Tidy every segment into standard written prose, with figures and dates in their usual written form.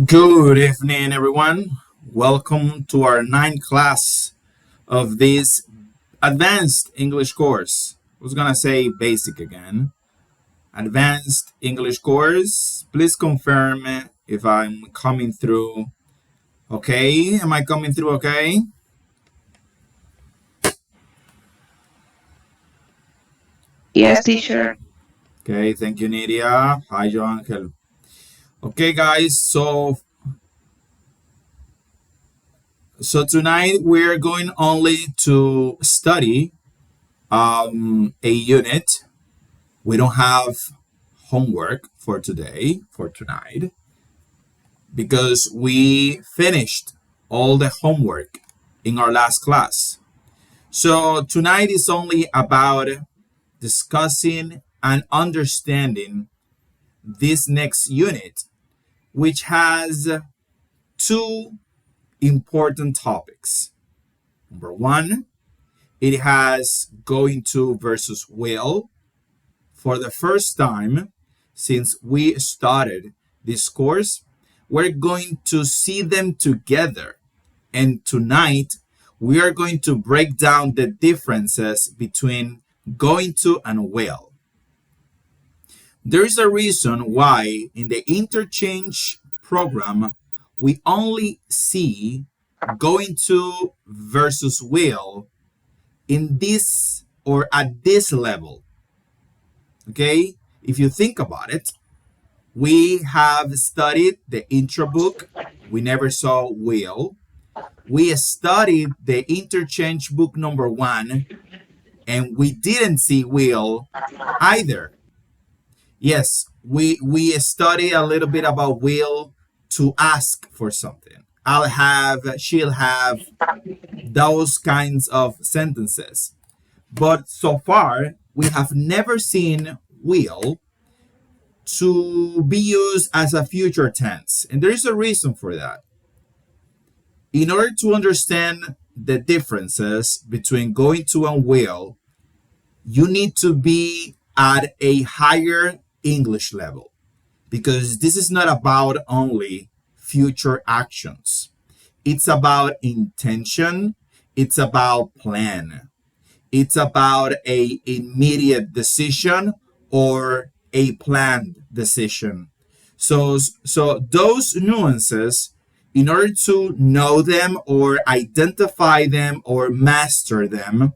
Good evening, everyone. Welcome to our ninth class of this advanced English course. I was gonna say basic again. Advanced English course. Please confirm if I'm coming through okay. Am I coming through okay? Yes, teacher. Okay, thank you, Nidia. Hi, Joangel. Okay, guys. So tonight we're going only to study a unit. We don't have homework for today, for tonight, because we finished all the homework in our last class. So tonight is only about discussing and understanding this next unit, which has two important topics. Number one, it has going to versus will. For the first time since we started this course, we're going to see them together. And tonight, we are going to break down the differences between going to and will. There is a reason why in the interchange program, we only see going to versus will in this or at this level. Okay? If you think about it, we have studied the intro book. We never saw will. We studied the interchange book number one, and we didn't see will either. Yes, we study a little bit about will to ask for something. I'll have, she'll have, those kinds of sentences. But so far, we have never seen will to be used as a future tense. And there is a reason for that. In order to understand the differences between going to and will, you need to be at a higher English level because this is not about only future actions. It's about intention, it's about plan. It's about a immediate decision or a planned decision. So those nuances, in order to know them or identify them or master them,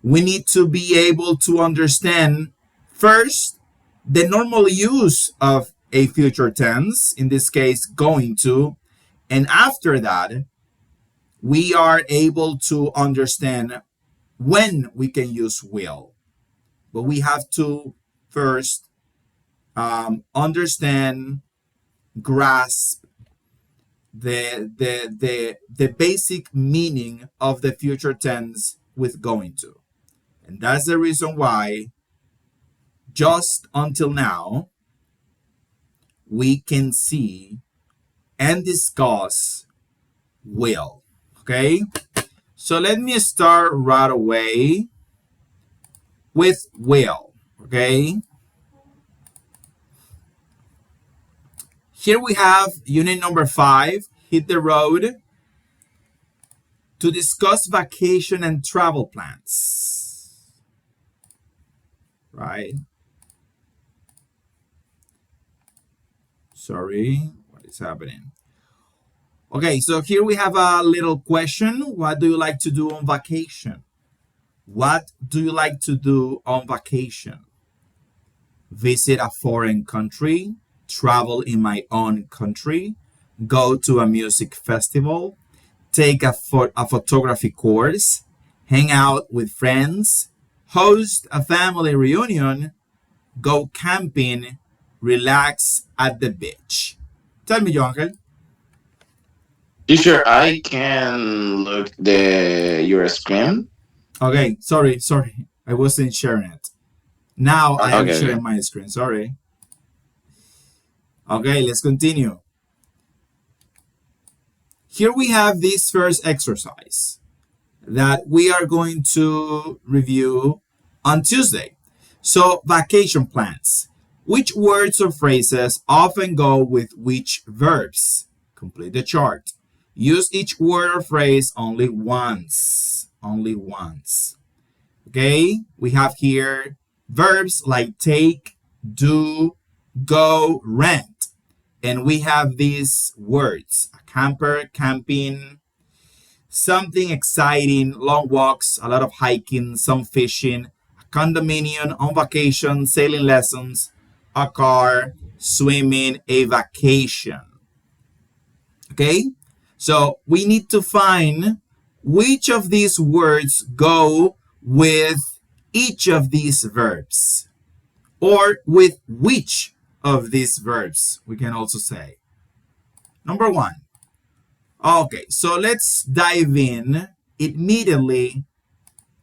we need to be able to understand first the normal use of a future tense, in this case going to, and after that we are able to understand when we can use will. But we have to first understand, grasp the basic meaning of the future tense with going to. And that's the reason why just until now we can see and discuss will. Okay? So let me start right away with will. Okay? Here we have unit number 5, hit the road, to discuss vacation and travel plans. Right? Sorry, what is happening? Okay, so here we have a little question. What do you like to do on vacation? What do you like to do on vacation? Visit a foreign country, travel in my own country, go to a music festival, take a photography course, hang out with friends, host a family reunion, go camping, relax at the beach. Tell me, Joangel. Teacher, I can look the your screen. Okay, sorry. I wasn't sharing it. Now I am Okay, okay. sharing my screen. Sorry. Okay, let's continue. Here we have this first exercise that we are going to review on Tuesday. So, vacation plans. Which words or phrases often go with which verbs? Complete the chart. Use each word or phrase only once. Only once. Okay? We have here verbs like take, do, go, rent. And we have these words: a camper, camping, something exciting, long walks, a lot of hiking, some fishing, a condominium, on vacation, sailing lessons, a car, swimming, a vacation. Okay? So we need to find which of these words go with each of these verbs, or with which of these verbs, we can also say. Number one. Okay, so let's dive in immediately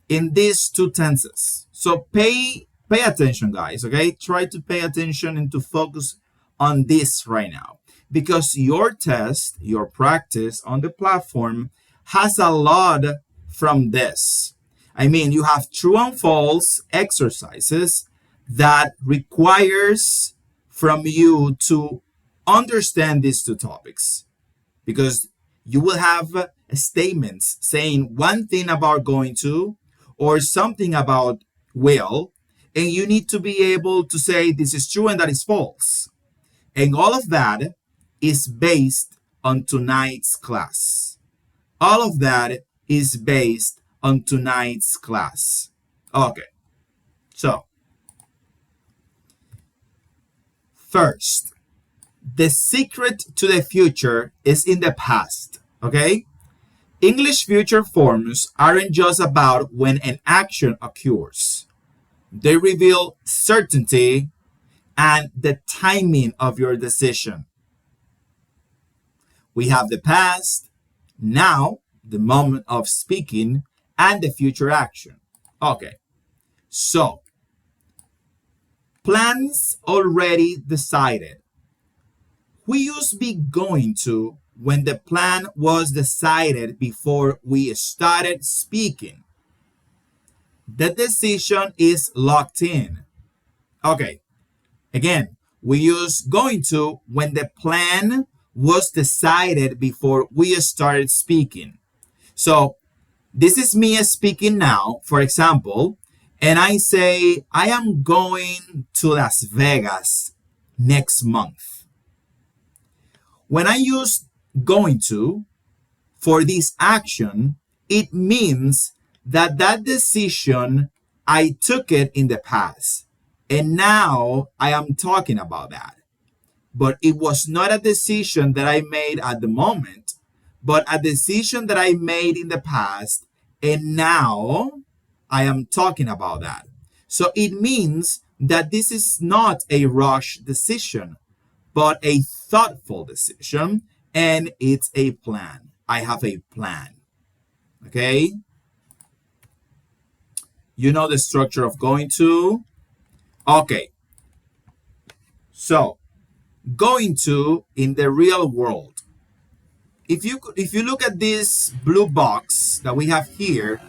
in these two tenses. So pay attention, guys, okay? Try to pay attention and to focus on this right now, because your test, your practice on the platform has a lot from this. I mean, you have true and false exercises that requires from you to understand these two topics, because you will have statements saying one thing about going to, or something about will, and you need to be able to say this is true and that is false. And all of that is based on tonight's class. All of that is based on tonight's class. Okay, so first, the secret to the future is in the past, okay? English future forms aren't just about when an action occurs. They reveal certainty and the timing of your decision. We have the past, now, the moment of speaking, and the future action. Okay, so plans already decided. We used to be going to when the plan was decided before we started speaking. The decision is locked in. Okay, again, we use going to when the plan was decided before we started speaking. So this is me speaking now, for example, and I say, I am going to Las Vegas next month. When I use going to for this action, it means that that decision, I took it in the past. And now I am talking about that. But it was not a decision that I made at the moment, but a decision that I made in the past. And now I am talking about that. So it means that this is not a rush decision, but a thoughtful decision, and it's a plan. I have a plan. Okay? You know the structure of going to. Okay. So, going to in the real world. If you look at this blue box that we have here,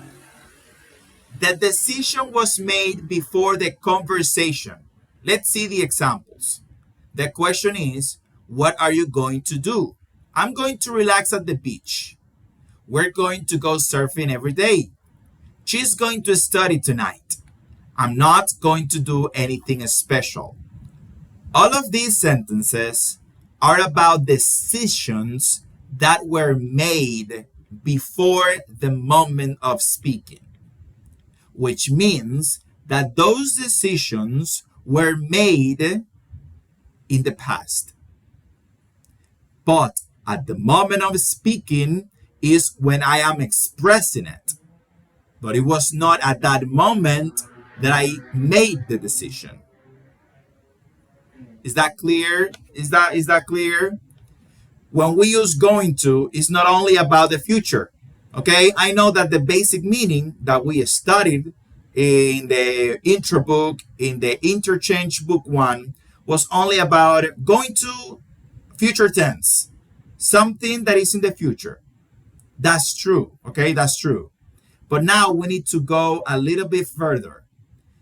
the decision was made before the conversation. Let's see the examples. The question is, what are you going to do? I'm going to relax at the beach. We're going to go surfing every day. She's going to study tonight. I'm not going to do anything special. All of these sentences are about decisions that were made before the moment of speaking, which means that those decisions were made in the past. But at the moment of speaking is when I am expressing it. But it was not at that moment that I made the decision. Is that clear? Is that clear? When we use going to, it's not only about the future. Okay? I know that the basic meaning that we studied in the intro book, in the interchange book 1, was only about going to future tense. Something that is in the future. That's true. Okay? That's true. But now we need to go a little bit further.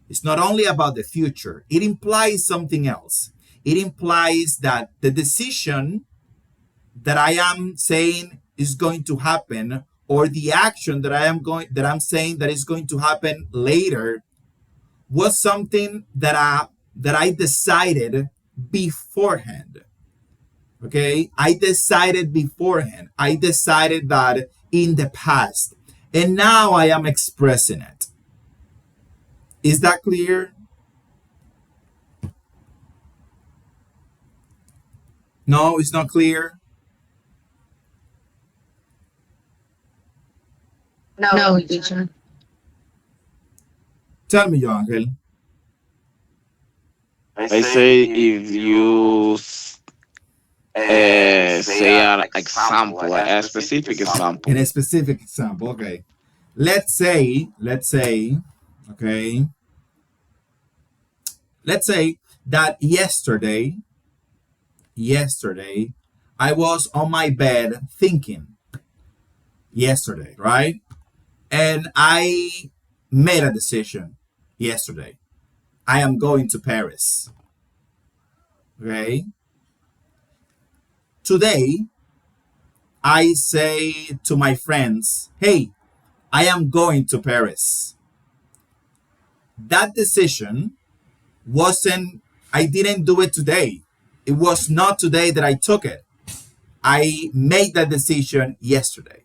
It's not only about the future. It implies something else. It implies that the decision that I am saying is going to happen, or the action that I'm saying that is going to happen later, was something that I decided beforehand. Okay, I decided beforehand. I decided that in the past, and now I am expressing it. Is that clear? No, it's not clear. No, teacher. Tell me, Angel. I say if you say an example, a specific In example. a specific example, okay. Let's say, okay, let's say that yesterday, I was on my bed thinking. Yesterday, right? And I made a decision yesterday. I am going to Paris. Okay. Today, I say to my friends, hey, I am going to Paris. That decision wasn't, I didn't do it today. It was not today that I took it. I made that decision yesterday.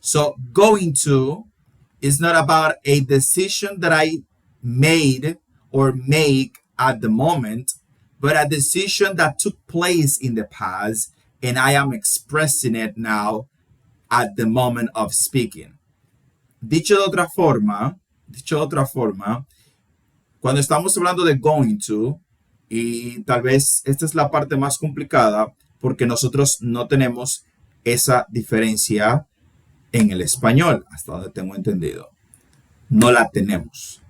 So going to is not about a decision that I made or make at the moment, but a decision that took place in the past and I am expressing it now at the moment of speaking. Dicho de otra forma, cuando estamos hablando de going to, y tal vez esta es la parte más complicada porque nosotros no tenemos esa diferencia en el español, hasta donde tengo entendido. No la tenemos.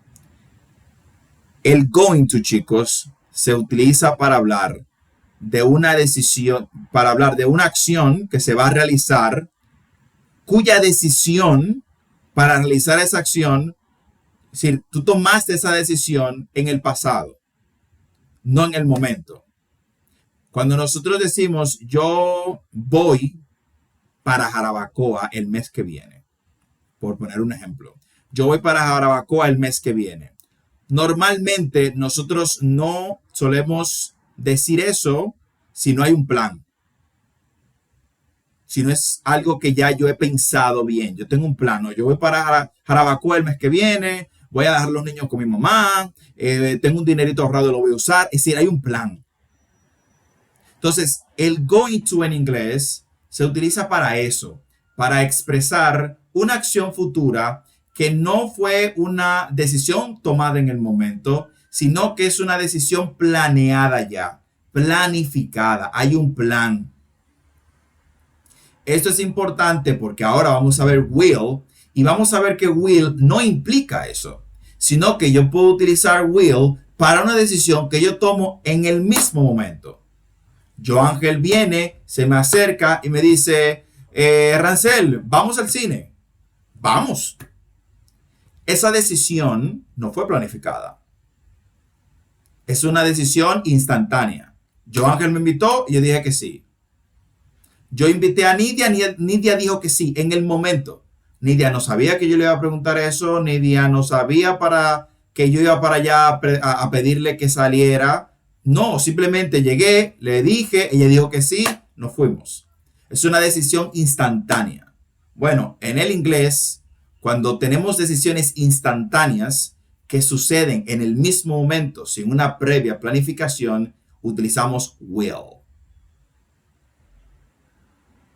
El going to, chicos, se utiliza para hablar de una decisión, para hablar de una acción que se va a realizar, cuya decisión para realizar esa acción, es decir, tú tomaste esa decisión en el pasado, no en el momento. Cuando nosotros decimos yo voy para Jarabacoa el mes que viene, por poner un ejemplo, yo voy para Jarabacoa el mes que viene. Normalmente nosotros no solemos decir eso si no hay un plan, si no es algo que ya yo he pensado bien. Yo tengo un plano, yo voy para Jarabacoa el mes que viene, voy a dejar los niños con mi mamá, tengo un dinerito ahorrado y lo voy a usar. Es decir, hay un plan. Entonces, el going to en inglés se utiliza para eso, para expresar una acción futura que no fue una decisión tomada en el momento, sino que es una decisión planeada ya, planificada. Hay un plan. Esto es importante porque ahora vamos a ver will y vamos a ver que will no implica eso, sino que yo puedo utilizar will para una decisión que yo tomo en el mismo momento. Yo Ángel viene, se me acerca y me dice, Rancel, vamos al cine. Vamos. Esa decisión no fue planificada. Es una decisión instantánea. Yo Ángel me invitó y yo dije que sí. Yo invité a Nidia, Nidia dijo que sí en el momento. Nidia no sabía que yo le iba a preguntar eso, Nidia no sabía para que yo iba para allá a pedirle que saliera. No, simplemente llegué, le dije, ella dijo que sí, nos fuimos. Es una decisión instantánea. Bueno, en el inglés, cuando tenemos decisiones instantáneas que suceden en el mismo momento sin una previa planificación, utilizamos will.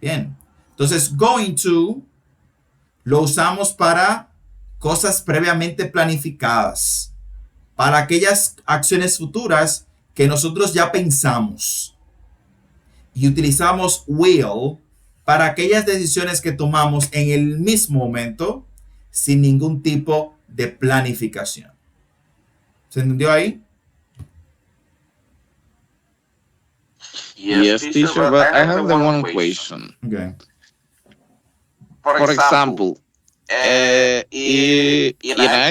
Bien. Entonces, going to lo usamos para cosas previamente planificadas, para aquellas acciones futuras que nosotros ya pensamos. Y utilizamos will para aquellas decisiones que tomamos en el mismo momento sin ningún tipo de planificación. ¿Se entendió ahí? Yes, teacher, but I have the one question. Okay. For example, And I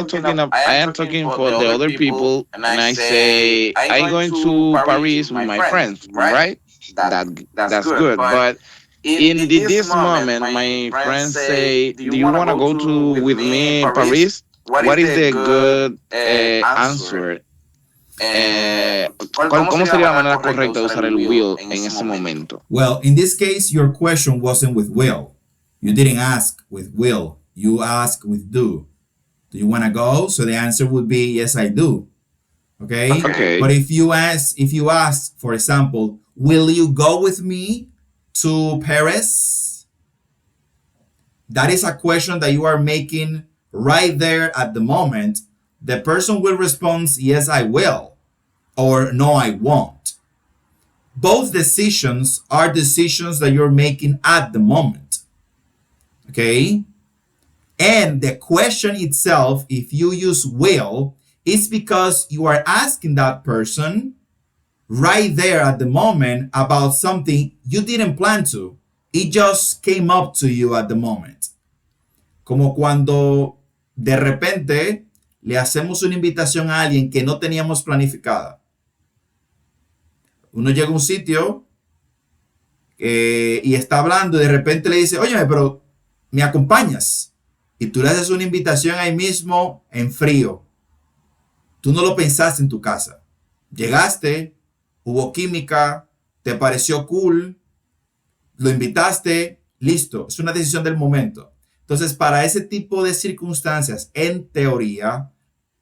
am talking for the other people, and I say I going to Paris with my friends, right? That that's good. But this moment, my friends say, "Do you want to go to with me in Paris?" What is the good answer? ¿Cómo sería la manera correcta de usar el will en ese momento? Well, in this case, your question wasn't with will. You didn't ask with will. You asked with do. Do you want to go? So the answer would be yes, I do. Okay. Okay. But if you ask, for example, will you go with me to Paris? That is a question that you are making right there at the moment. The person will respond, yes, I will, or no, I won't. Both decisions are decisions that you're making at the moment. Okay? And the question itself, if you use will, is because you are asking that person right there at the moment about something you didn't plan to. It just came up to you at the moment. Como cuando de repente le hacemos una invitación a alguien que no teníamos planificada. Uno llega a un sitio y está hablando y de repente le dice, oye, pero ¿me acompañas? Y tú le haces una invitación ahí mismo en frío. Tú no lo pensaste en tu casa. Llegaste, hubo química, te pareció cool, lo invitaste, listo. Es una decisión del momento. Entonces, para ese tipo de circunstancias, en teoría,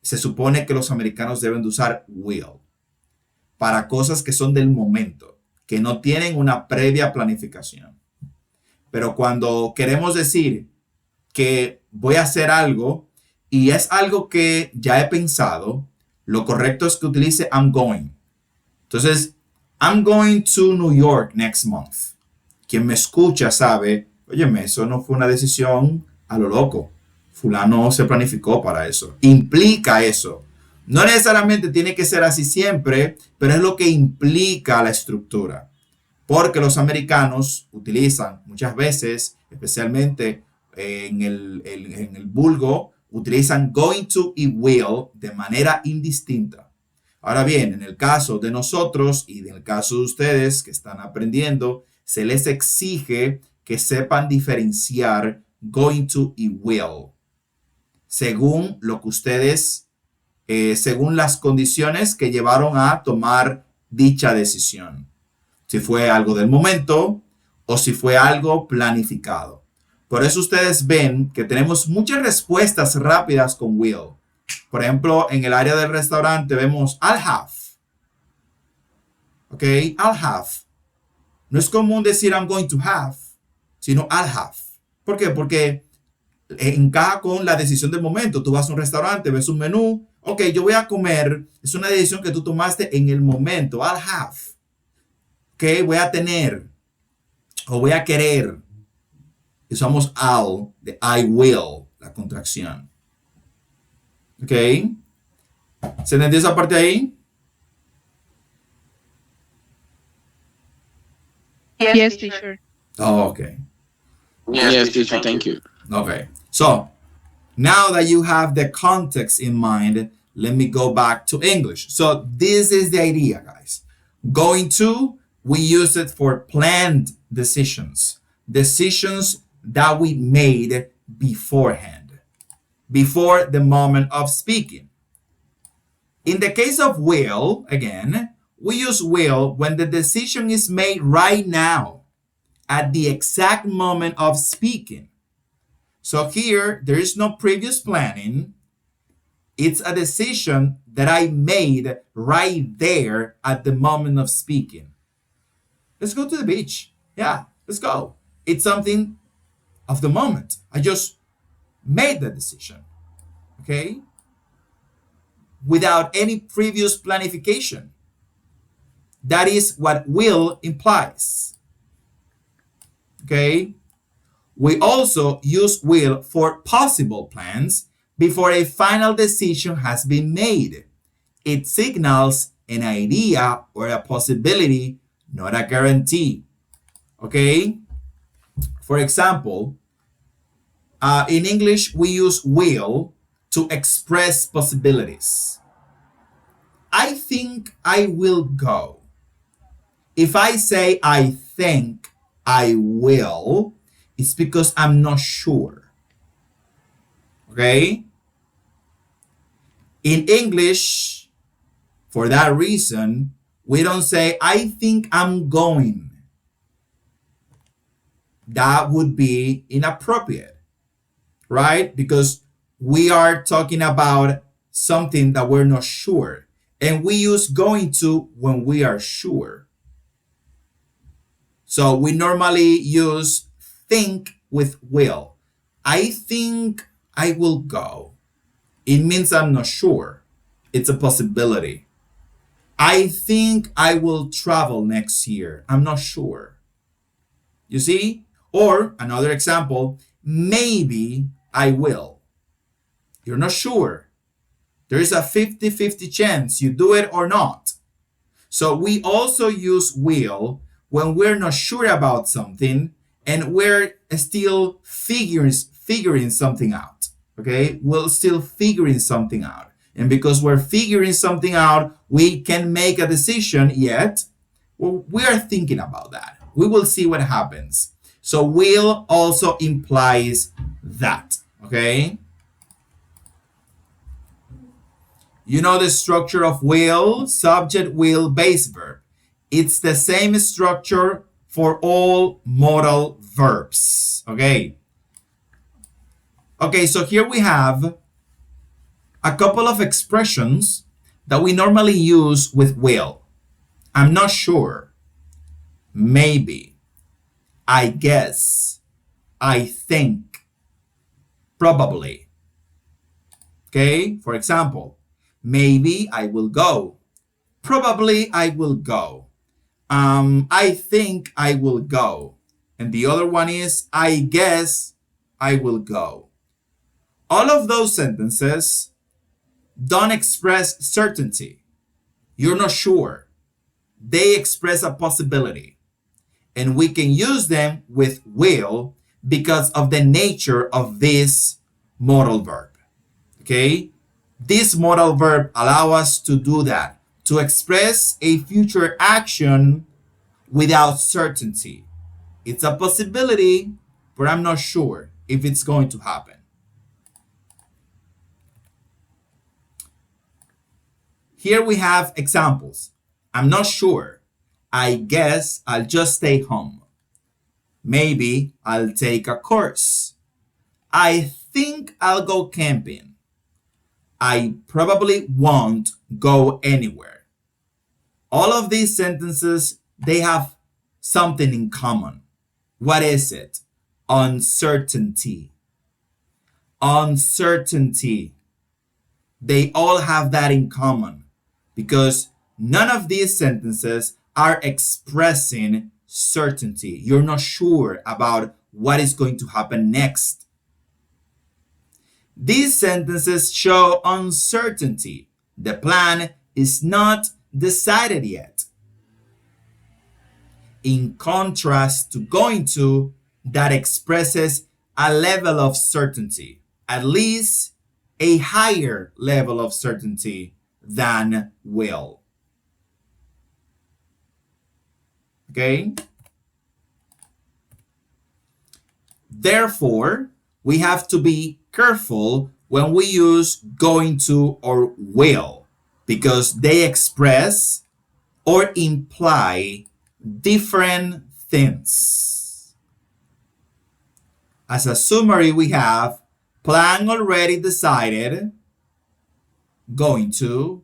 se supone que los americanos deben de usar will. Para cosas que son del momento, que no tienen una previa planificación. Pero cuando queremos decir que voy a hacer algo y es algo que ya he pensado, lo correcto es que utilice I'm going. Entonces, I'm going to New York next month. Quien me escucha sabe, óyeme, eso no fue una decisión a lo loco. Fulano se planificó para eso. Implica eso. No necesariamente tiene que ser así siempre, pero es lo que implica la estructura. Porque los americanos utilizan muchas veces, especialmente en el vulgo, utilizan going to y will de manera indistinta. Ahora bien, en el caso de nosotros y en el caso de ustedes que están aprendiendo, se les exige que sepan diferenciar going to y will, según lo que ustedes, según las condiciones que llevaron a tomar dicha decisión. Si fue algo del momento o si fue algo planificado. Por eso ustedes ven que tenemos muchas respuestas rápidas con will. Por ejemplo, en el área del restaurante vemos I'll have. Ok, I'll have. No es común decir I'm going to have, sino I'll have. ¿Por qué? Porque encaja con la decisión del momento. Tú vas a un restaurante, ves un menú. Ok, yo voy a comer. Es una decisión que tú tomaste en el momento. I'll have. Ok, voy a tener. O voy a querer. Usamos I'll de I will, la contracción. Ok. ¿Se entendió esa parte ahí? Yes, teacher. Oh, okay. Yes, teacher, thank you. Okay. So, now that you have the context in mind, let me go back to English. So, this is the idea, guys. Going to, we use it for planned decisions. Decisions that we made beforehand, before the moment of speaking. In the case of will, again, we use will when the decision is made right now, at the exact moment of speaking. So here, there is no previous planning. It's a decision that I made right there at the moment of speaking. Let's go to the beach. Yeah, let's go. It's something of the moment. I just made the decision. Okay? Without any previous planification. That is what will implies. Okay? We also use will for possible plans before a final decision has been made. It signals an idea or a possibility, not a guarantee. Okay? For example, In English, we use will to express possibilities. I think I will go. If I say I think I will, it's because I'm not sure. Okay? In English, for that reason, we don't say I think I'm going. That would be inappropriate, right? Because we are talking about something that we're not sure. And we use going to when we are sure. So we normally use think with will. I think I will go. It means I'm not sure. It's a possibility. I think I will travel next year. I'm not sure. You see? Or another example, maybe I will. You're not sure. There is a 50-50 chance you do it or not. So we also use will when we're not sure about something and we're still figuring something out. Okay? We're still figuring something out. And because we're figuring something out, we can make a decision yet. Well, we are thinking about that. We will see what happens. So will also implies that. Okay? You know the structure of will, subject, will, base verb. It's the same structure for all modal verbs. Okay. Okay, so here we have a couple of expressions that we normally use with will. I'm not sure. Maybe. I guess. I think. Probably. Okay, for example, maybe I will go. Probably I will go. I think I will go. And the other one is, I guess I will go. All of those sentences don't express certainty. You're not sure. They express a possibility. And we can use them with will because of the nature of this modal verb. Okay? This modal verb allows us to do that, to express a future action without certainty. It's a possibility, but I'm not sure if it's going to happen. Here we have examples. I'm not sure. I guess I'll just stay home. Maybe I'll take a course. I think I'll go camping. I probably won't go anywhere. All of these sentences, they have something in common. What is it? Uncertainty. Uncertainty. They all have that in common because none of these sentences are expressing certainty. You're not sure about what is going to happen next. These sentences show uncertainty. The plan is not decided yet. In contrast to going to, that expresses a level of certainty, at least a higher level of certainty than will. Okay? Therefore, we have to be careful when we use going to or will because they express or imply different things. As a summary, we have plan already decided, going to,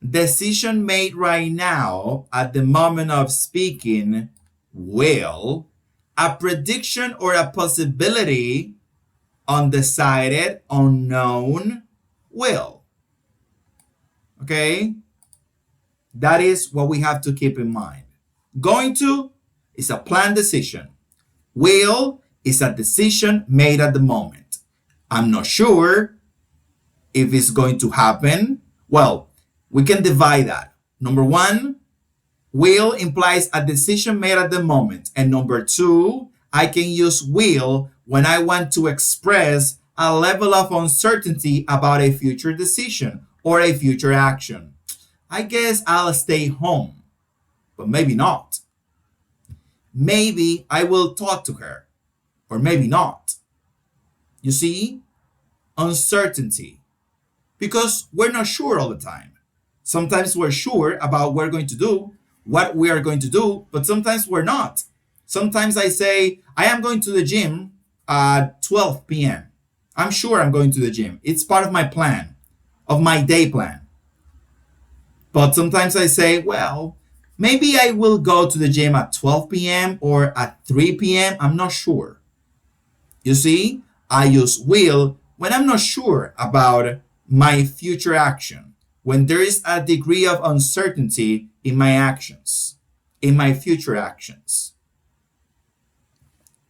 decision made right now at the moment of speaking, will, a prediction or a possibility, undecided, unknown, will. Okay? That is what we have to keep in mind. Going to is a planned decision. Will is a decision made at the moment. I'm not sure if it's going to happen. Well, we can divide that. Number one, will implies a decision made at the moment. And number two, I can use will when I want to express a level of uncertainty about a future decision or a future action. I guess I'll stay home, but maybe not. Maybe I will talk to her, or maybe not. You see, uncertainty, because we're not sure all the time. Sometimes we're sure about what we're going to do, what we are going to do, but sometimes we're not. Sometimes I say, I am going to the gym at 12 p.m. I'm sure I'm going to the gym. It's part of my plan, of my day plan. But sometimes I say, well, maybe I will go to the gym at 12 p.m. or at 3 p.m. I'm not sure. You see, I use will when I'm not sure about my future action, when there is a degree of uncertainty in my actions, in my future actions.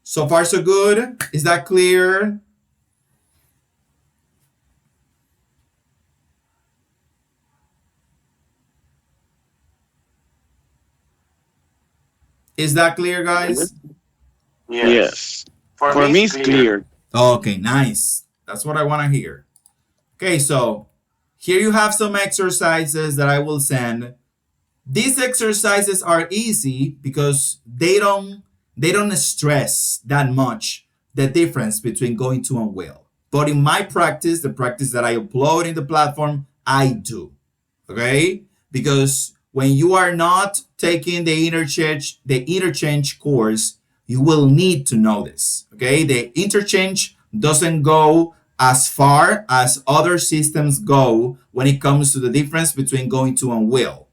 So far, so good. Is that clear? Is that clear, guys? Yes. For me, it's clear. Okay, nice. That's what I want to hear. Okay, so here you have some exercises that I will send. These exercises are easy because they don't stress that much the difference between going to and will. But in my practice, the practice that I upload in the platform, I do. Okay? Because when you are not taking the interchange course, you will need to know this. Okay? The interchange doesn't go as far as other systems go when it comes to the difference between going to and will.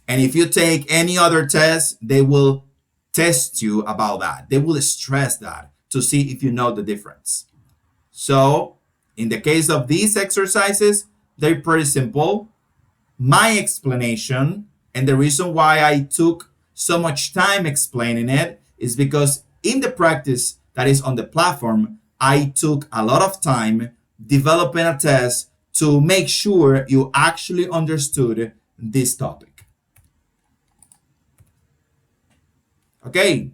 And if you take any other test, they will test you about that. They will stress that to see if you know the difference. So, in the case of these exercises, they're pretty simple. My explanation and the reason why I took so much time explaining it is because in the practice that is on the platform, I took a lot of time developing a test to make sure you actually understood this topic. Okay,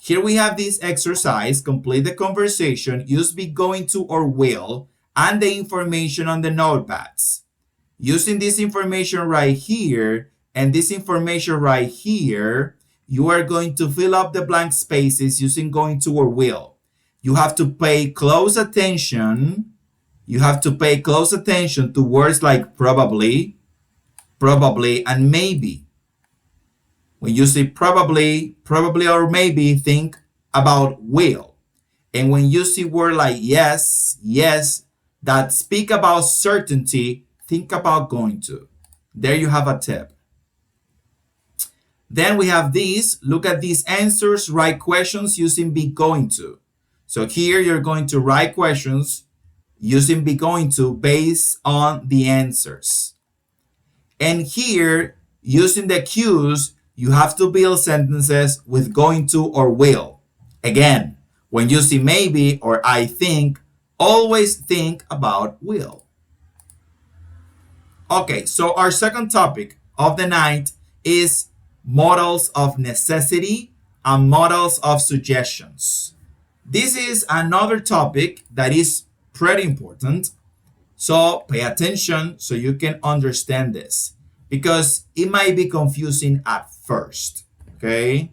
here we have this exercise. Complete the conversation. Use be going to or will and the information on the notepads. Using this information right here and this information right here, you are going to fill up the blank spaces using going to or will. You have to pay close attention. You have to pay close attention to words like probably, and maybe. When you say probably or maybe, think about will. And when you see word like yes, that speak about certainty, think about going to. There you have a tip. Then we have these. Look at these answers. Write questions using be going to. So here you're going to write questions using be going to based on the answers. And here, using the cues, you have to build sentences with going to or will. Again, when you see maybe or I think, always think about will. Okay, so our second topic of the night is models of necessity and models of suggestions. This is another topic that is pretty important. So pay attention so you can understand this because it might be confusing at first. Okay?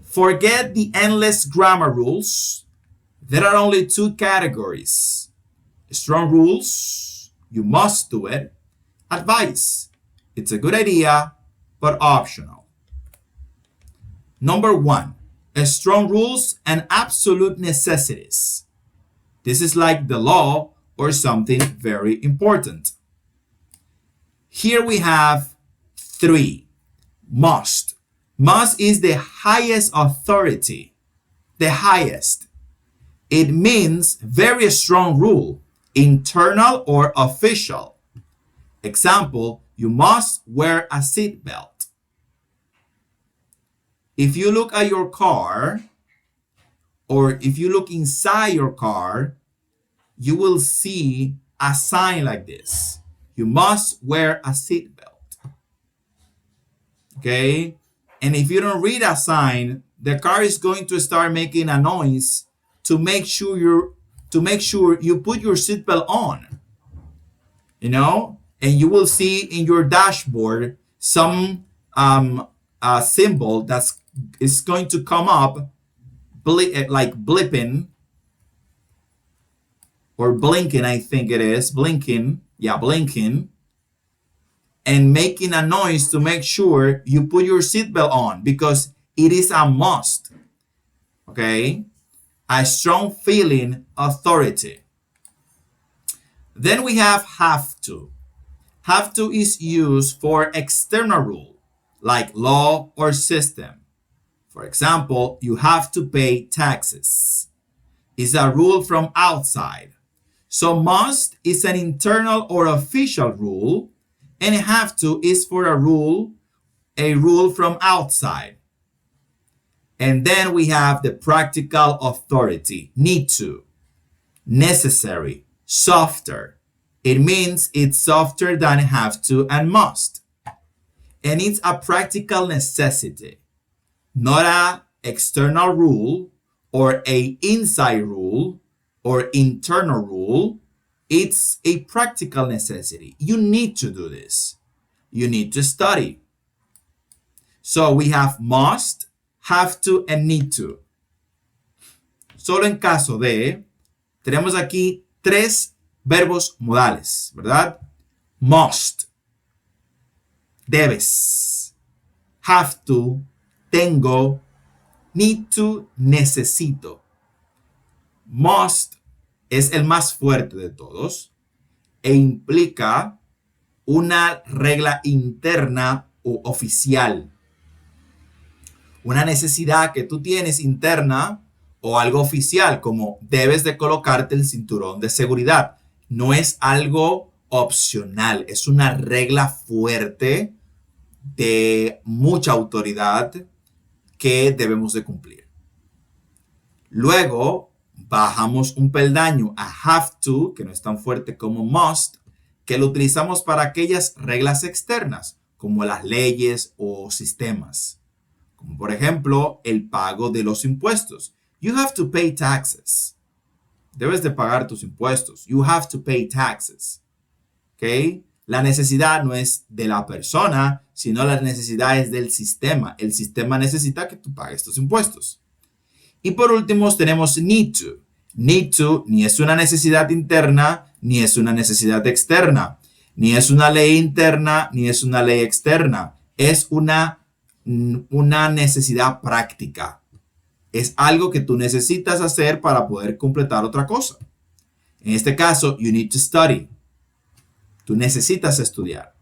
Forget the endless grammar rules. There are only two categories: strong rules, you must do it; advice, it's a good idea, but optional. Number one, strong rules and absolute necessities. This is like the law or something very important. Here we have three. Must. Must is the highest authority. The highest. It means very strong rule, internal or official. Example, you must wear a seatbelt. If you look at your car, or if you look inside your car, you will see a sign like this. You must wear a seatbelt. Okay? And if you don't read a sign, the car is going to start making a noise to make sure you put your seatbelt on, and you will see in your dashboard some symbol that's is going to come up like blipping or blinking, I think it is blinking, yeah, blinking, and making a noise to make sure you put your seatbelt on because it is a must. Okay, a strong feeling authority. Then we have to. Have to is used for external rule, like law or system. For example, you have to pay taxes. It's a rule from outside. So must is an internal or official rule, and have to is for a rule from outside. And then we have the practical authority, need to, necessary, softer. It means it's softer than have to and must. And it's a practical necessity, not a external rule or a inside rule or internal rule. It's a practical necessity. You need to do this. You need to study. So we have must, have to, and need to. Solo en caso de, tenemos aquí 3 verbos modales, ¿verdad? Must, debes. Have to, tengo. Need to, necesito. Must es el más fuerte de todos e implica una regla interna o oficial. Una necesidad que tú tienes interna o algo oficial, como debes de colocarte el cinturón de seguridad. No es algo opcional, es una regla fuerte de mucha autoridad que debemos de cumplir. Luego bajamos un peldaño a have to, que no es tan fuerte como must, que lo utilizamos para aquellas reglas externas, como las leyes o sistemas. Como por ejemplo, el pago de los impuestos. You have to pay taxes. Debes de pagar tus impuestos. You have to pay taxes. ¿Ok? La necesidad no es de la persona, sino la necesidad es del sistema. El sistema necesita que tú pagues tus impuestos. Y por último tenemos need to. Need to ni es una necesidad interna, ni es una necesidad externa. Ni es una ley interna, ni es una ley externa. Es una necesidad práctica. Es algo que tú necesitas hacer para poder completar otra cosa. En este caso, you need to study. Tú necesitas estudiar.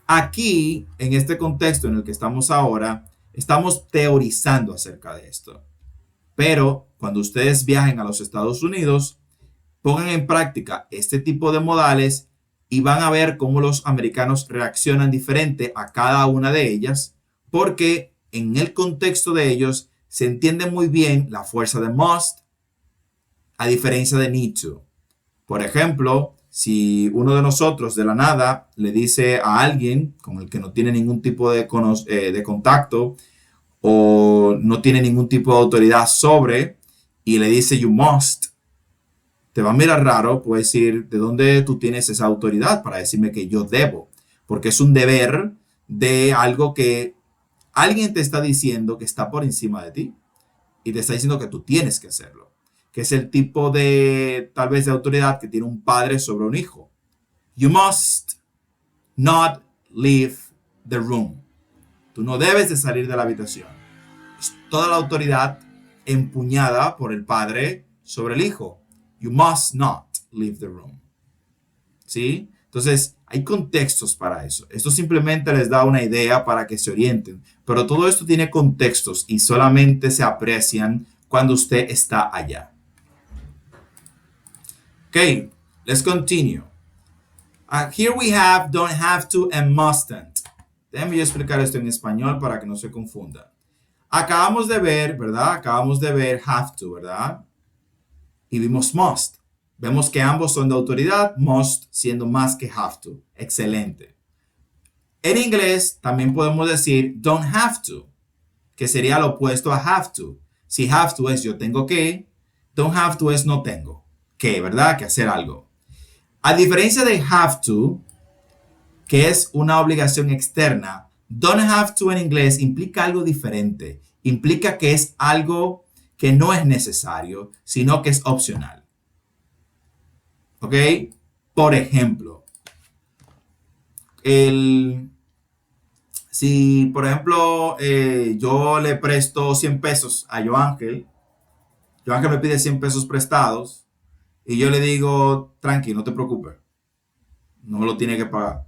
Aquí, en este contexto en el que estamos ahora, estamos teorizando acerca de esto. Pero cuando ustedes viajen a los Estados Unidos, pongan en práctica este tipo de modales y van a ver cómo los americanos reaccionan diferente a cada una de ellas, porque en el contexto de ellos se entiende muy bien la fuerza de must a diferencia de need to. Por ejemplo, si uno de nosotros de la nada le dice a alguien con el que no tiene ningún tipo de contacto o no tiene ningún tipo de autoridad sobre y le dice you must, te va a mirar raro, puede decir, ¿de dónde tú tienes esa autoridad para decirme que yo debo? Porque es un deber de algo que alguien te está diciendo que está por encima de ti y te está diciendo que tú tienes que hacerlo. Que es el tipo de, tal vez, de autoridad que tiene un padre sobre un hijo. You must not leave the room. Tú no debes de salir de la habitación. Es toda la autoridad empuñada por el padre sobre el hijo. You must not leave the room. ¿Sí? Entonces, hay contextos para eso. Esto simplemente les da una idea para que se orienten. Pero todo esto tiene contextos y solamente se aprecian cuando usted está allá. Okay, let's continue. Here we have don't have to and mustn't. Déjenme yo explicar esto en español para que no se confunda. Acabamos de ver, ¿verdad? Acabamos de ver have to, ¿verdad? Y vimos must. Vemos que ambos son de autoridad, must siendo más que have to. Excelente. En inglés también podemos decir don't have to, que sería lo opuesto a have to. Si have to es yo tengo que, don't have to es no tengo que, ¿verdad? Que hacer algo. A diferencia de have to, que es una obligación externa, don't have to en inglés implica algo diferente. Implica que es algo que no es necesario, sino que es opcional. ¿Ok? Por ejemplo, si por ejemplo yo le presto 100 pesos a Joángel, Joángel me pide 100 pesos prestados y yo le digo, tranqui, no te preocupes, no me lo tiene que pagar.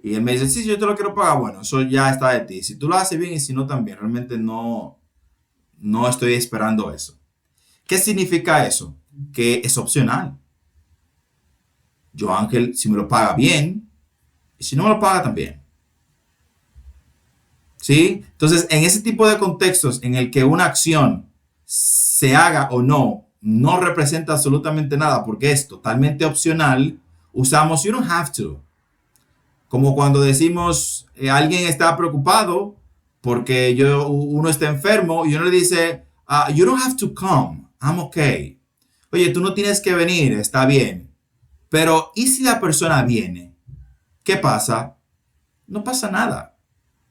Y él me dice, sí, yo te lo quiero pagar. Bueno, eso ya está de ti. Si tú lo haces bien y si no también, realmente no estoy esperando eso. ¿Qué significa eso? Que es opcional. Yo, Ángel, si me lo paga bien, y si no me lo paga también. ¿Sí? Entonces, en ese tipo de contextos en el que una acción se haga o no, no representa absolutamente nada porque es totalmente opcional, usamos you don't have to. Como cuando decimos alguien está preocupado porque uno está enfermo y uno le dice, you don't have to come, I'm okay. Oye, tú no tienes que venir, está bien. Pero, ¿y si la persona viene? ¿Qué pasa? No pasa nada.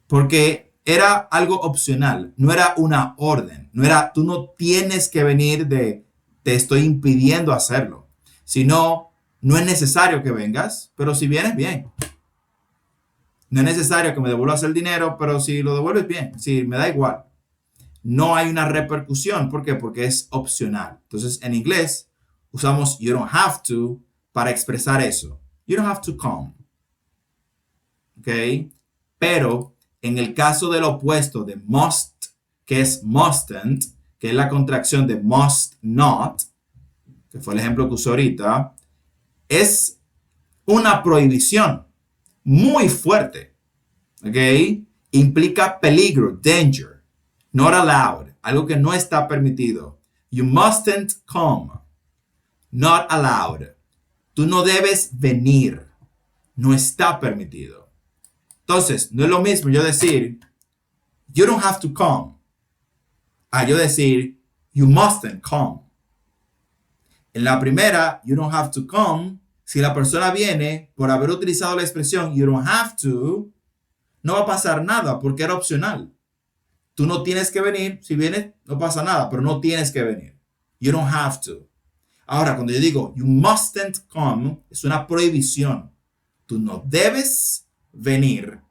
Porque era algo opcional, no era una orden. No era, tú no tienes que venir de, te estoy impidiendo hacerlo. Sino, no es necesario que vengas, pero si vienes, bien. No es necesario que me devuelvas el dinero, pero si lo devuelves bien, si me da igual. No hay una repercusión. ¿Por qué? Porque es opcional. Entonces, en inglés usamos you don't have to para expresar eso. You don't have to come. ¿Ok? Pero en el caso del opuesto de must, que es mustn't, que es la contracción de must not, que fue el ejemplo que usé ahorita, es una prohibición muy fuerte. ¿Ok? Implica peligro, danger, not allowed, algo que no está permitido. You mustn't come, not allowed. Tú no debes venir, no está permitido. Entonces, no es lo mismo yo decir, you don't have to come, a yo decir, you mustn't come. En la primera, you don't have to come, si la persona viene por haber utilizado la expresión you don't have to, no va a pasar nada porque era opcional. Tú no tienes que venir, si vienes no pasa nada, pero no tienes que venir. You don't have to. Ahora, cuando yo digo you mustn't come, es una prohibición. Tú no debes venir,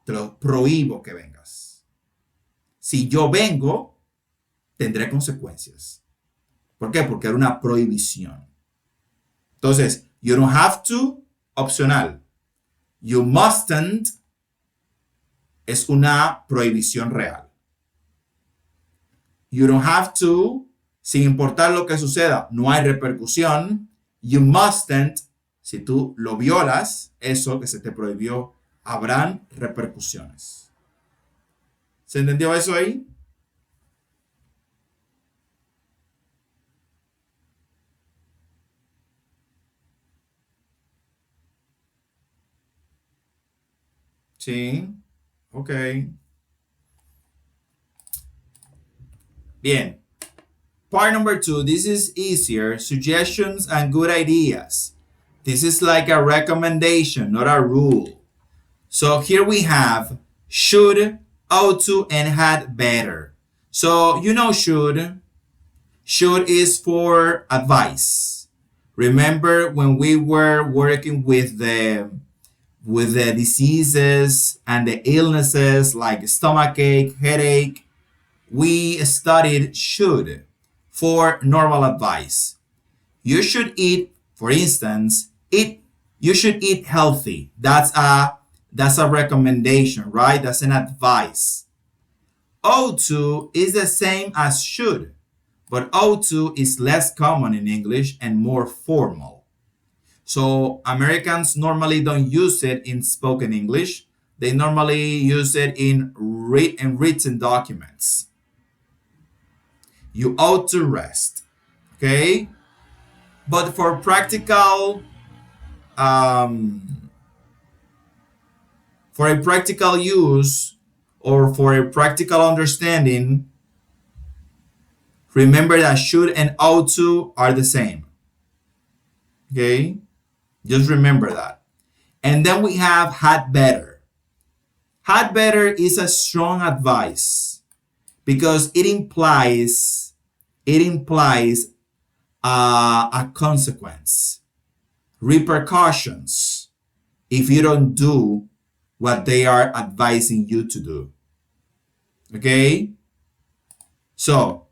te lo prohíbo que vengas. Si yo vengo, tendré consecuencias. ¿Por qué? Porque era una prohibición. Entonces, you don't have to, opcional. You mustn't es una prohibición real. You don't have to, sin importar lo que suceda, no hay repercusión. You mustn't, si tú lo violas, eso que se te prohibió, habrán repercusiones. ¿Se entendió eso ahí? Sí. Ok. Bien. Part number 2, this is easier. Suggestions and good ideas. This is like a recommendation, not a rule. So here we have should, ought to, and had better. So you know should. Should is for advice. Remember when we were working with the diseases and the illnesses like stomachache, headache, we studied should for normal advice. You should eat, for instance, you should eat healthy. That's a recommendation, right? That's an advice. Ought to is the same as should, but ought to is less common in English and more formal. So Americans normally don't use it in spoken English. They normally use it in written documents. You ought to rest. Okay? But for um, for a practical use or for a practical understanding, remember that should and ought to are the same. Okay? Just remember that. And then we have had better. Had better is a strong advice because it implies a consequence, repercussions if you don't do what they are advising you to do. Okay? So,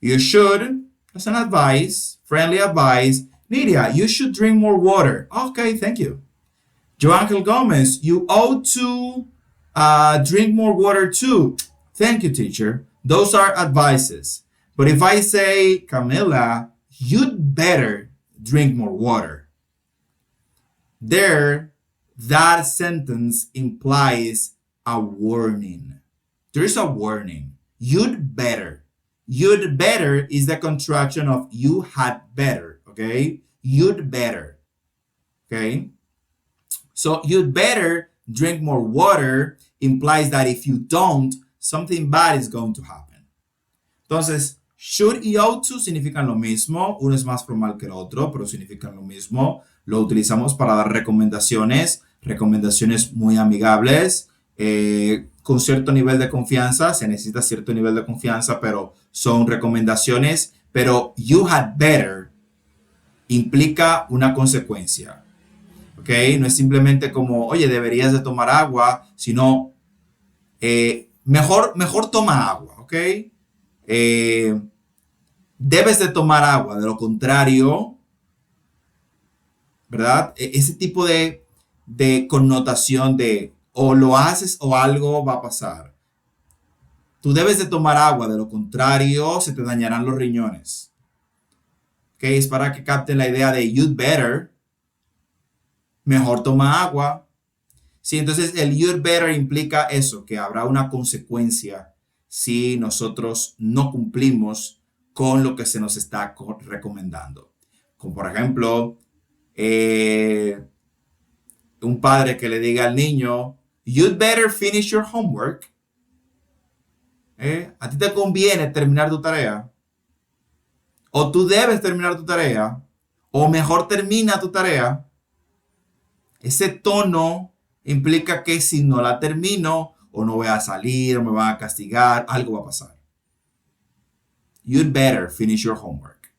you should, as an advice, friendly advice, Nidia, you should drink more water. Okay, thank you. Joangel Gomez, you ought to drink more water too. Thank you, teacher. Those are advices. But if I say, Camila, you'd better drink more water, there, that sentence implies a warning. There's a warning. You'd better. You'd better is the contraction of you had better. Okay? You'd better. Okay? So you'd better drink more water implies that if you don't, something bad is going to happen. Entonces, should y ought to significan lo mismo. Uno es más formal que el otro, pero significan lo mismo. Lo utilizamos para dar recomendaciones muy amigables, con cierto nivel de confianza. Se necesita cierto nivel de confianza, pero son recomendaciones. Pero you had better implica una consecuencia. ¿Ok? No es simplemente como, oye, deberías de tomar agua, sino mejor toma agua. ¿Ok? Debes de tomar agua, de lo contrario, ¿verdad? Ese tipo de connotación de o lo haces o algo va a pasar. Tú debes de tomar agua, de lo contrario se te dañarán los riñones. ¿Ok? Es para que capten la idea de you'd better, mejor toma agua. Sí, entonces el you'd better implica eso, que habrá una consecuencia si nosotros no cumplimos con lo que se nos está recomendando. Como por ejemplo, un padre que le diga al niño, you'd better finish your homework. A ti te conviene terminar tu tarea. O tú debes terminar tu tarea. O mejor termina tu tarea. Ese tono implica que si no la termino, o no voy a salir, o me van a castigar, algo va a pasar. You'd better finish your homework.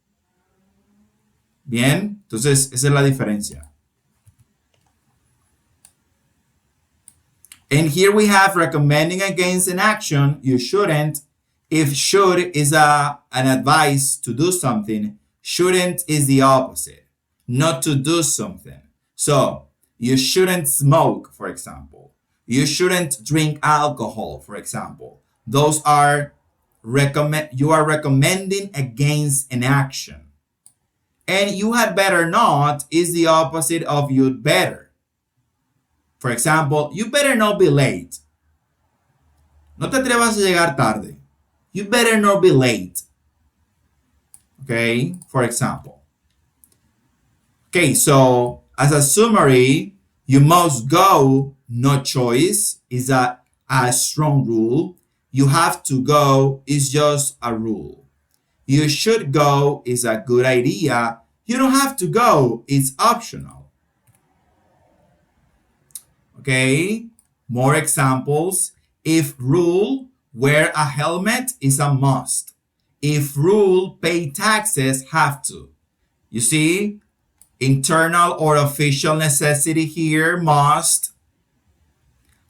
Bien, entonces esa es la diferencia. And here we have recommending against an action you shouldn't. If should is an advice to do something, shouldn't is the opposite, not to do something. So you shouldn't smoke, for example. You shouldn't drink alcohol, for example. Those are you are recommending against an action. And you had better not is the opposite of you'd better. For example, you better not be late. No te atrevas a llegar tarde. You better not be late. Okay, for example. Okay, so as a summary, you must go, no choice, is a strong rule. You have to go is just a rule. You should go is a good idea. You don't have to go, it's optional. Okay, more examples. If rule, wear a helmet is a must. If rule, pay taxes, have to. You see, internal or official necessity here, must.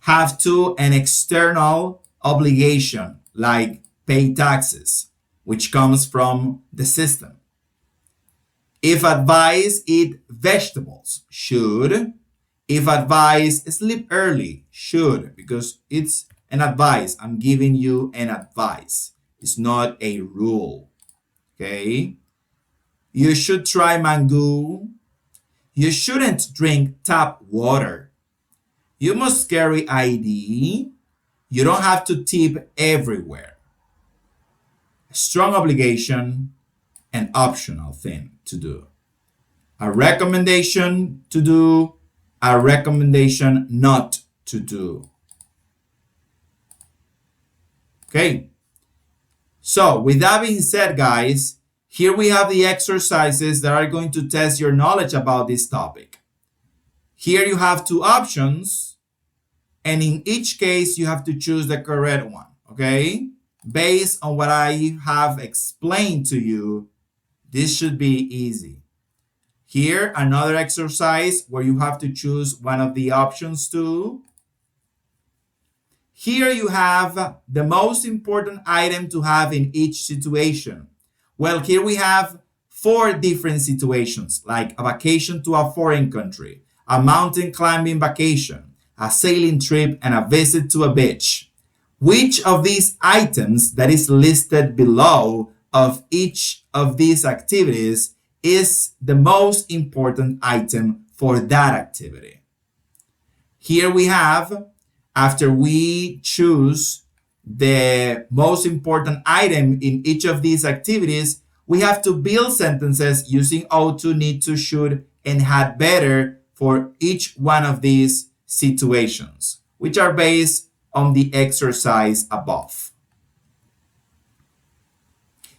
Have to, an external obligation, like pay taxes, which comes from the system. If advised, eat vegetables, should. If advised, sleep early, should, because it's an advice. I'm giving you an advice. It's not a rule. Okay? You should try mango. You shouldn't drink tap water. You must carry ID. You don't have to tip everywhere. A strong obligation, an optional thing to do. A recommendation to do, a recommendation not to do. Okay. So with that being said, guys, here we have the exercises that are going to test your knowledge about this topic. Here you have two options, and in each case, you have to choose the correct one, okay? Based on what I have explained to you, this should be easy. Here, another exercise where you have to choose one of the options too. Here you have the most important item to have in each situation. Well, here we have four different situations, like a vacation to a foreign country, a mountain climbing vacation, a sailing trip, and a visit to a beach. Which of these items that is listed below of each of these activities is the most important item for that activity? Here we have, after we choose the most important item in each of these activities, we have to build sentences using ought to, need to, should, and had better for each one of these situations, which are based on the exercise above.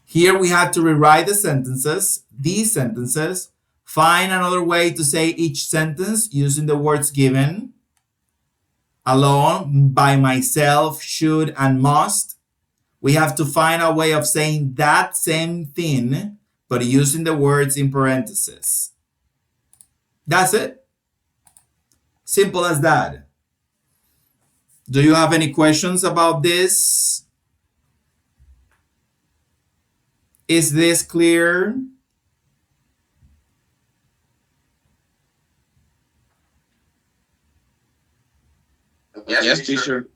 Here we have to rewrite the sentences, these sentences, find another way to say each sentence using the words given, alone, by myself, should, and must. We have to find a way of saying that same thing, but using the words in parentheses. That's it. Simple as that. Do you have any questions about this? Is this clear? Yes, teacher.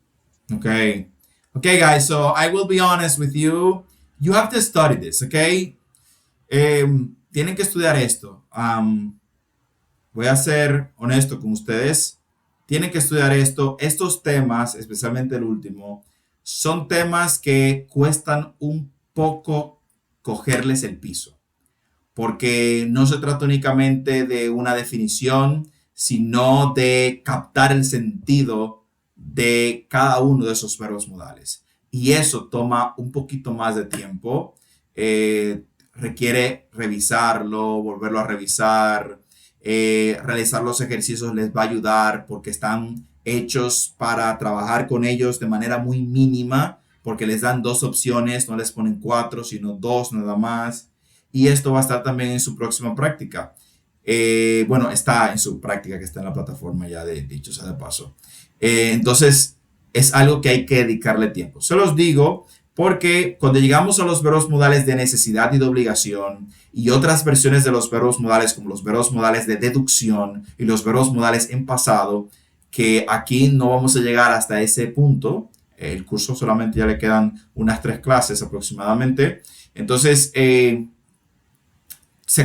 Okay. Okay, guys, so I will be honest with you. You have to study this, okay? Tienen que estudiar esto. Voy a ser honesto con ustedes. Tienen que estudiar esto. Estos temas, especialmente el último, son temas que cuestan un poco cogerles el piso, porque no se trata únicamente de una definición, sino de captar el sentido de cada uno de esos verbos modales. Y eso toma un poquito más de tiempo. Requiere revisarlo, volverlo a revisar. Realizar los ejercicios les va a ayudar porque están hechos para trabajar con ellos de manera muy mínima, porque les dan dos opciones, no les ponen cuatro, sino dos nada más. Y esto va a estar también en su próxima práctica. Bueno, está en su práctica que está en la plataforma ya, de dicho sea de paso. Entonces, es algo que hay que dedicarle tiempo. Se los digo porque cuando llegamos a los verbos modales de necesidad y de obligación y otras versiones de los verbos modales, como los verbos modales de deducción y los verbos modales en pasado, que aquí no vamos a llegar hasta ese punto. El curso solamente ya le quedan unas 3 clases aproximadamente. Entonces, se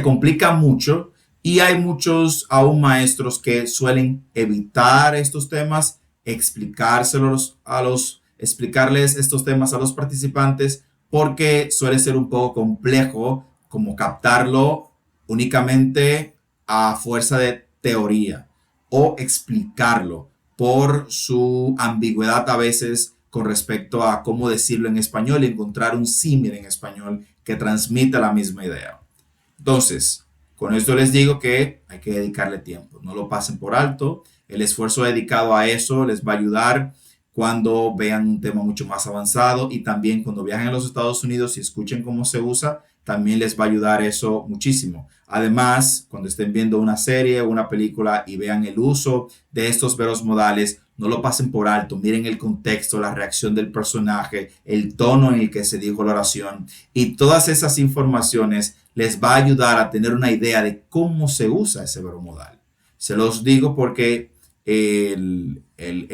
complica mucho y hay muchos aún maestros que suelen evitar estos temas, explicarles estos temas a los participantes, porque suele ser un poco complejo como captarlo únicamente a fuerza de teoría o explicarlo por su ambigüedad a veces con respecto a cómo decirlo en español y encontrar un símil en español que transmita la misma idea. Entonces, con esto les digo que hay que dedicarle tiempo, no lo pasen por alto. El esfuerzo dedicado a eso les va a ayudar cuando vean un tema mucho más avanzado, y también cuando viajen a los Estados Unidos y escuchen cómo se usa, también les va a ayudar eso muchísimo. Además, cuando estén viendo una serie o una película y vean el uso de estos verbos modales, no lo pasen por alto. Miren el contexto, la reacción del personaje, el tono en el que se dijo la oración, y todas esas informaciones les va a ayudar a tener una idea de cómo se usa ese verbo modal. Se los digo porque el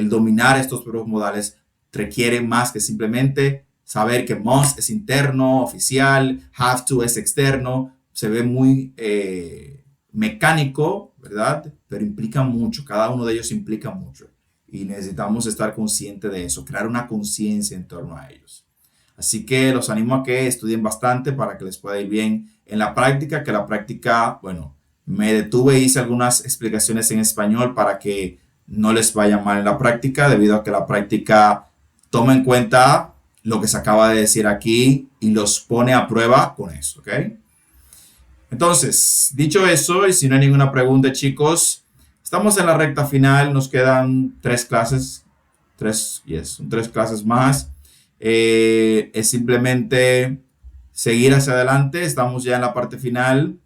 dominar estos verbos modales requiere más que simplemente saber que must es interno, oficial, have to es externo. Se ve muy mecánico, ¿verdad? Pero implica mucho, cada uno de ellos implica mucho. Y necesitamos estar conscientes de eso, crear una conciencia en torno a ellos. Así que los animo a que estudien bastante para que les pueda ir bien en la práctica, que la práctica, bueno, me detuve y hice algunas explicaciones en español para que no les vaya mal en la práctica, debido a que la práctica toma en cuenta lo que se acaba de decir aquí y los pone a prueba con eso, ¿ok? Entonces, dicho eso, y si no hay ninguna pregunta, chicos, estamos en la recta final, nos quedan tres clases, tres clases más. Es simplemente seguir hacia adelante, estamos ya en la parte final.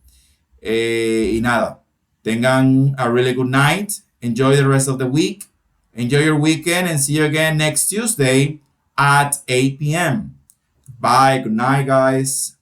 Y nada, tengan a really good night, enjoy the rest of the week, enjoy your weekend, and see you again next Tuesday at 8 p.m. Bye, good night, guys.